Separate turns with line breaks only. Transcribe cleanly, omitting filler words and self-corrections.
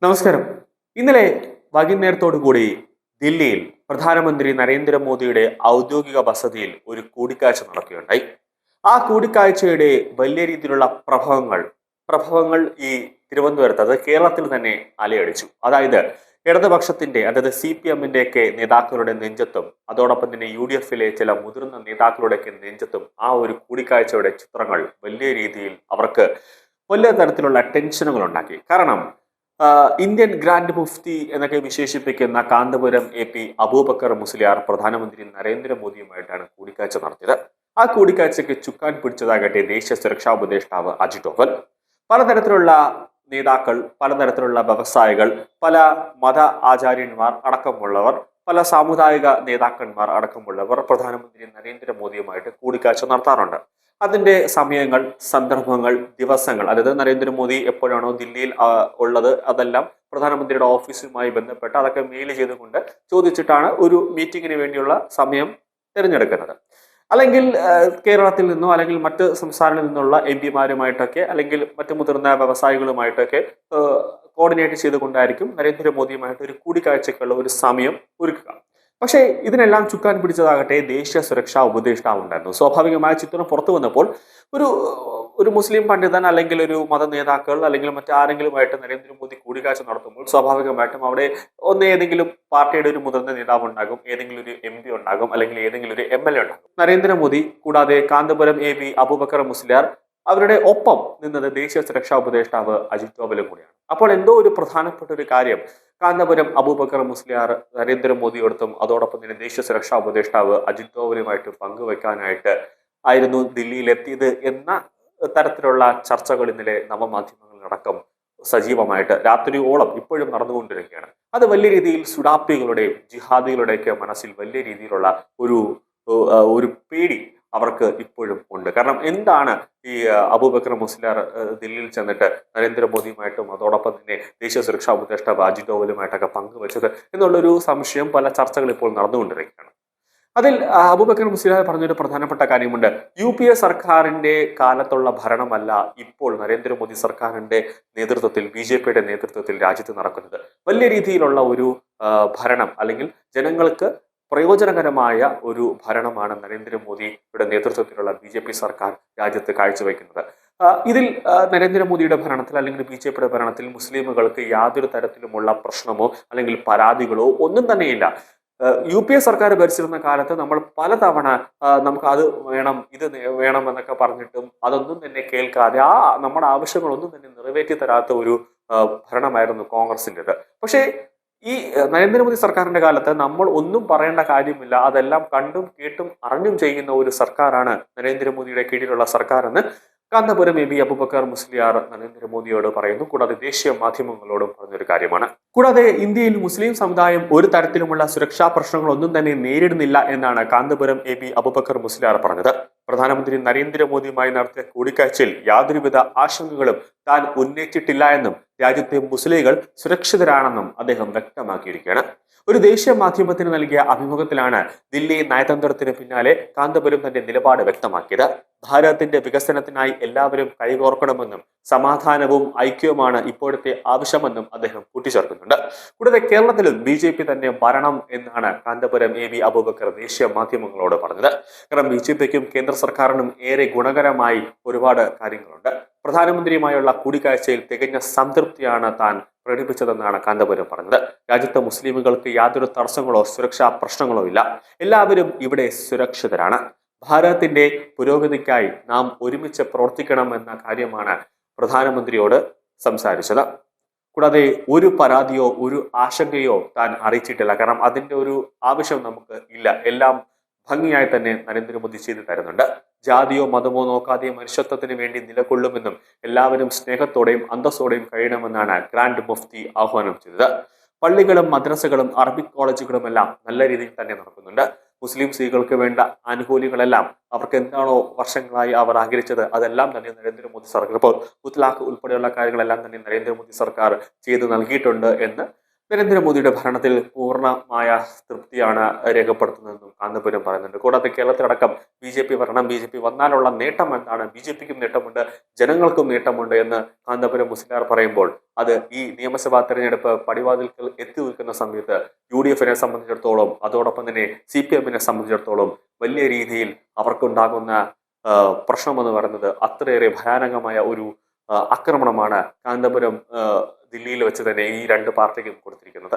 നമസ്കാരം. ഇന്നലെ വൈകുന്നേരത്തോടു കൂടി ദില്ലിയിൽ പ്രധാനമന്ത്രി നരേന്ദ്രമോദിയുടെ ഔദ്യോഗിക വസതിയിൽ ഒരു കൂടിക്കാഴ്ച നടക്കുകയുണ്ടായി. ആ കൂടിക്കാഴ്ചയുടെ വലിയ രീതിയിലുള്ള പ്രഭവങ്ങൾ ഈ തിരുവനന്തപുരത്ത്, അത് കേരളത്തിൽ തന്നെ അലയടിച്ചു. അതായത് CPM-ന്റെ ഒക്കെ നേതാക്കളുടെ നെഞ്ചത്തും അതോടൊപ്പം തന്നെ UDF-ലെ ചില മുതിർന്ന നേതാക്കളുടെയൊക്കെ നെഞ്ചത്തും ആ ഒരു കൂടിക്കാഴ്ചയുടെ ചിത്രങ്ങൾ വലിയ രീതിയിൽ അവർക്ക് വലിയ തരത്തിലുള്ള ടെൻഷനുകൾ ഉണ്ടാക്കി. കാരണം ഇന്ത്യൻ ഗ്രാൻഡ് മുഫ്തി എന്നൊക്കെ വിശേഷിപ്പിക്കുന്ന കാന്തപുരം AP അബൂബക്കർ മുസ്ലിയാർ പ്രധാനമന്ത്രി നരേന്ദ്രമോദിയുമായിട്ടാണ് കൂടിക്കാഴ്ച നടത്തിയത്. ആ കൂടിക്കാഴ്ചയ്ക്ക് ചുക്കാൻ പിടിച്ചതാകട്ടെ ദേശീയ സുരക്ഷാ ഉപദേഷ്ടാവ് അജിത് ഡോവൽ. പലതരത്തിലുള്ള നേതാക്കൾ, പലതരത്തിലുള്ള വ്യവസായികൾ, പല മത ആചാര്യന്മാർ അടക്കമുള്ളവർ, പല സാമുദായിക നേതാക്കന്മാർ അടക്കമുള്ളവർ പ്രധാനമന്ത്രി നരേന്ദ്രമോദിയുമായിട്ട് കൂടിക്കാഴ്ച നടത്താറുണ്ട്. അതിന്റെ സമയങ്ങൾ, സന്ദർഭങ്ങൾ, ദിവസങ്ങൾ, അതായത് നരേന്ദ്രമോദി എപ്പോഴാണോ ദില്ലിയിൽ ഉള്ളത് അതെല്ലാം പ്രധാനമന്ത്രിയുടെ ഓഫീസുമായി ബന്ധപ്പെട്ട് അതൊക്കെ മെയിൽ ചെയ്തുകൊണ്ട് ചോദിച്ചിട്ടാണ് ഒരു മീറ്റിങ്ങിന് വേണ്ടിയുള്ള സമയം തിരഞ്ഞെടുക്കുന്നത്. അല്ലെങ്കിൽ കേരളത്തിൽ നിന്നോ അല്ലെങ്കിൽ മറ്റ് സംസ്ഥാനങ്ങളിൽ നിന്നുള്ള MP-മാരുമായിട്ടൊക്കെ അല്ലെങ്കിൽ മറ്റു മുതിർന്ന വ്യവസായികളുമായിട്ടൊക്കെ കോർഡിനേറ്റ് ചെയ്തുകൊണ്ടായിരിക്കും നരേന്ദ്രമോദിയുമായിട്ട് ഒരു കൂടിക്കാഴ്ചക്കുള്ള ഒരു സമയം ഒരുക്കുക. പക്ഷേ ഇതിനെല്ലാം ചുക്കാൻ പിടിച്ചതാകട്ടെ ദേശീയ സുരക്ഷാ ഉപദേഷ്ടാവ് ഉണ്ടായിരുന്നു. സ്വാഭാവികമായ ചിത്രം പുറത്തു വന്നപ്പോൾ ഒരു ഒരു മുസ്ലിം പണ്ഡിതൻ അല്ലെങ്കിൽ ഒരു മത നേതാക്കൾ അല്ലെങ്കിൽ മറ്റാരെങ്കിലുമായിട്ട് നരേന്ദ്രമോദി കൂടിക്കാഴ്ച നടത്തുമ്പോൾ സ്വാഭാവികമായിട്ടും അവിടെ ഏതെങ്കിലും പാർട്ടിയുടെ ഒരു മുതിർന്ന നേതാവ് ഉണ്ടാകും, ഏതെങ്കിലും ഒരു MP ഉണ്ടാകും, അല്ലെങ്കിൽ ഏതെങ്കിലും ഒരു MLA ഉണ്ടാകും. നരേന്ദ്രമോദി കൂടാതെ കാന്തപുരം AP അബൂബക്കർ മുസ്ലിയാർ അവരുടെ ഒപ്പം നിന്നത് ദേശീയ സുരക്ഷാ ഉപദേഷ്ടാവ് അജിത് ഡോവലും കൂടിയാണ്. അപ്പോൾ എന്തോ ഒരു പ്രധാനപ്പെട്ട ഒരു കാര്യം കാന്തപുരം അബൂബക്കർ മുസ്ലിയാർ നരേന്ദ്രമോദിയോടൊപ്പം അതോടൊപ്പം തന്നെ ദേശീയ സുരക്ഷാ ഉപദേഷ്ടാവ് അജിത് ഡോവലുമായിട്ട് പങ്കുവെക്കാനായിട്ട് ആയിരുന്നു ദില്ലിയിലെത്തിയത് എന്ന തരത്തിലുള്ള ചർച്ചകൾ ഇന്നലെ നവമാധ്യമങ്ങളിലടക്കം സജീവമായിട്ട് രാത്രിയോളം ഇപ്പോഴും നടന്നുകൊണ്ടിരിക്കുകയാണ്. അത് വലിയ രീതിയിൽ സുഡാപ്പികളുടെയും ജിഹാദികളുടെയൊക്കെ മനസ്സിൽ വലിയ രീതിയിലുള്ള ഒരു ഒരു പേടി അവർക്ക് ഇപ്പോഴും ഉണ്ട്. കാരണം എന്താണ് ഈ അബൂബക്കർ മുസ്ലിയാർ ദില്ലിയിൽ ചെന്നിട്ട് നരേന്ദ്രമോദിയുമായിട്ടും അതോടൊപ്പം തന്നെ ദേശീയ സുരക്ഷാ ഉപദേഷ്ടാവ് അജിത് ഡോവലുമായിട്ടൊക്കെ പങ്കുവച്ചത് എന്നുള്ളൊരു സംശയം, പല ചർച്ചകൾ ഇപ്പോൾ നടന്നുകൊണ്ടിരിക്കുകയാണ്. അതിൽ അബൂബക്കർ മുസ്ലിയാർ പറഞ്ഞൊരു പ്രധാനപ്പെട്ട കാര്യമുണ്ട്. UPA സർക്കാരിന്റെ കാലത്തുള്ള ഭരണമല്ല ഇപ്പോൾ നരേന്ദ്രമോദി സർക്കാരിന്റെ നേതൃത്വത്തിൽ, BJP-യുടെ നേതൃത്വത്തിൽ രാജ്യത്ത് നടക്കുന്നത്. വലിയ രീതിയിലുള്ള ഒരു ഭരണം അല്ലെങ്കിൽ ജനങ്ങൾക്ക് പ്രയോജനകരമായ ഒരു ഭരണമാണ് നരേന്ദ്രമോദിയുടെ നേതൃത്വത്തിലുള്ള BJP സർക്കാർ രാജ്യത്ത് കാഴ്ചവെക്കുന്നത്. ഇതിൽ നരേന്ദ്രമോദിയുടെ ഭരണത്തിൽ അല്ലെങ്കിൽ BJP-യുടെ ഭരണത്തിൽ മുസ്ലിമുകൾക്ക് യാതൊരു തരത്തിലുമുള്ള പ്രശ്നമോ അല്ലെങ്കിൽ പരാതികളോ ഒന്നും തന്നെയില്ല. UPA സർക്കാർ ഭരിച്ചിരുന്ന കാലത്ത് നമ്മൾ പലതവണ നമുക്ക് അത് വേണം, ഇത് വേണം എന്നൊക്കെ പറഞ്ഞിട്ടും അതൊന്നും തന്നെ കേൾക്കാതെ നമ്മുടെ ആവശ്യങ്ങളൊന്നും തന്നെ നിറവേറ്റി തരാത്ത ഒരു ഭരണമായിരുന്നു കോൺഗ്രസിൻ്റെത്. പക്ഷേ ഈ നരേന്ദ്രമോദി സർക്കാരിന്റെ കാലത്ത് നമ്മൾ ഒന്നും പറയേണ്ട കാര്യമില്ല, അതെല്ലാം കണ്ടും കേട്ടും അറിഞ്ഞും ചെയ്യുന്ന ഒരു സർക്കാരാണ് നരേന്ദ്രമോദിയുടെ കീഴിലുള്ള സർക്കാർ എന്ന് കാന്തപുരം AP അബൂബക്കർ മുസ്ലിയാർ നരേന്ദ്രമോദിയോട് പറയുന്നു. കൂടാതെ ദേശീയ മാധ്യമങ്ങളോടും പറഞ്ഞൊരു കാര്യമാണ്. കൂടാതെ ഇന്ത്യയിൽ മുസ്ലിം സമുദായം ഒരു തരത്തിലുമുള്ള സുരക്ഷാ പ്രശ്നങ്ങളൊന്നും തന്നെ നേരിടുന്നില്ല എന്നാണ് കാന്തപുരം AP അബൂബക്കർ മുസ്ലിയാർ പറഞ്ഞത്. പ്രധാനമന്ത്രി നരേന്ദ്രമോദിയുമായി നടത്തിയ കൂടിക്കാഴ്ചയിൽ യാതൊരുവിധ ആശങ്കകളും താൻ ഉന്നയിച്ചിട്ടില്ല എന്നും രാജ്യത്തെ മുസ്ലിങ്ങൾ സുരക്ഷിതരാണെന്നും അദ്ദേഹം വ്യക്തമാക്കിയിരിക്കുകയാണ്. ഒരു ദേശീയ മാധ്യമത്തിന് നൽകിയ അഭിമുഖത്തിലാണ് ദില്ലി നയതന്ത്രത്തിന് പിന്നാലെ കാന്തപുരം തന്റെ നിലപാട് വ്യക്തമാക്കിയത്. ഭാരതത്തിന്റെ വികസനത്തിനായി എല്ലാവരും കൈകോർക്കണമെന്നും സമാധാനവും ഐക്യവുമാണ് ഇപ്പോഴത്തെ ആവശ്യമെന്നും അദ്ദേഹം കൂട്ടിച്ചേർക്കുന്നുണ്ട്. കൂടാതെ കേരളത്തിലും BJP തന്നെ ഭരണം എന്നാണ് കാന്തപുരം AP അബൂബക്കർ ദേശീയ മാധ്യമങ്ങളോട് പറഞ്ഞത്. കാരണം BJP-ക്കും കേന്ദ്ര സർക്കാരിനും ഏറെ ഗുണകരമായി ഒരുപാട് കാര്യങ്ങളുണ്ട്. പ്രധാനമന്ത്രിയുമായുള്ള കൂടിക്കാഴ്ചയിൽ തികഞ്ഞ സംതൃപ്തിയാണ് താൻ പ്രകടിപ്പിച്ചതെന്നാണ് കാന്തപുരം പറഞ്ഞത്. രാജ്യത്തെ മുസ്ലിമുകൾക്ക് യാതൊരു തടസ്സങ്ങളോ സുരക്ഷാ പ്രശ്നങ്ങളോ ഇല്ല, എല്ലാവരും ഇവിടെ സുരക്ഷിതരാണ്. ഭാരതത്തിന്റെ പുരോഗതിക്കായി നാം ഒരുമിച്ച് പ്രവർത്തിക്കണമെന്ന കാര്യമാണ് പ്രധാനമന്ത്രിയോട് സംസാരിച്ചത്. കൂടാതെ ഒരു പരാതിയോ ഒരു ആശങ്കയോ താൻ അറിയിച്ചിട്ടില്ല. കാരണം അതിന്റെ ഒരു ആവശ്യം നമുക്ക് ഇല്ല. എല്ലാം ഭംഗിയായി തന്നെ നരേന്ദ്രമോദി ചെയ്തു തരുന്നുണ്ട്. ജാതിയോ മതമോ നോക്കാതെ മനുഷ്യത്വത്തിന് വേണ്ടി നിലകൊള്ളുമെന്നും എല്ലാവരും സ്നേഹത്തോടെയും അന്തസ്സോടെയും കഴിയണമെന്നാണ് ഗ്രാൻഡ് മുഫ്തി ആഹ്വാനം ചെയ്തത്. പള്ളികളും മദ്രസകളും അറബിക് കോളേജുകളും എല്ലാം നല്ല രീതിയിൽ തന്നെ നടക്കുന്നുണ്ട്. മുസ്ലിം സ്ത്രീകൾക്ക് വേണ്ട ആനുകൂല്യങ്ങളെല്ലാം അവർക്ക് എന്താണോ വർഷങ്ങളായി അവർ ആഗ്രഹിച്ചത് അതെല്ലാം തന്നെ നരേന്ദ്രമോദി സർക്കാർ, ഇപ്പോൾ മുത്തലാഖ് ഉൾപ്പെടെയുള്ള കാര്യങ്ങളെല്ലാം തന്നെ നരേന്ദ്രമോദി സർക്കാർ ചെയ്തു നൽകിയിട്ടുണ്ട് എന്ന് നരേന്ദ്രമോദിയുടെ ഭരണത്തിൽ പൂർണ്ണമായ തൃപ്തിയാണ് രേഖപ്പെടുത്തുന്നതെന്നും കാന്തപുരം പറയുന്നുണ്ട്. കൂടാതെ കേരളത്തിലടക്കം BJP ഭരണം, BJP വന്നാലുള്ള നേട്ടം എന്താണ്, BJPക്കും നേട്ടമുണ്ട്, ജനങ്ങൾക്കും നേട്ടമുണ്ട് എന്ന് കാന്തപുരം മുസ്ലിയാർ പറയുമ്പോൾ അത് ഈ നിയമസഭാ തെരഞ്ഞെടുപ്പ് പടിവാതിൽക്കൽ എത്തി നിൽക്കുന്ന സമയത്ത് UDF-നെ സംബന്ധിച്ചിടത്തോളം, അതോടൊപ്പം തന്നെ CPM-നെ സംബന്ധിച്ചിടത്തോളം വലിയ രീതിയിൽ അവർക്കുണ്ടാകുന്ന പ്രശ്നമെന്ന് പറയുന്നത് അത്രയേറെ ഭയാനകമായ ഒരു ആക്രമണമാണ് കാന്തപുരം ദില്ലിയിൽ വെച്ച് തന്നെ ഈ രണ്ട് പാർട്ടിക്കും കൊടുത്തിരിക്കുന്നത്.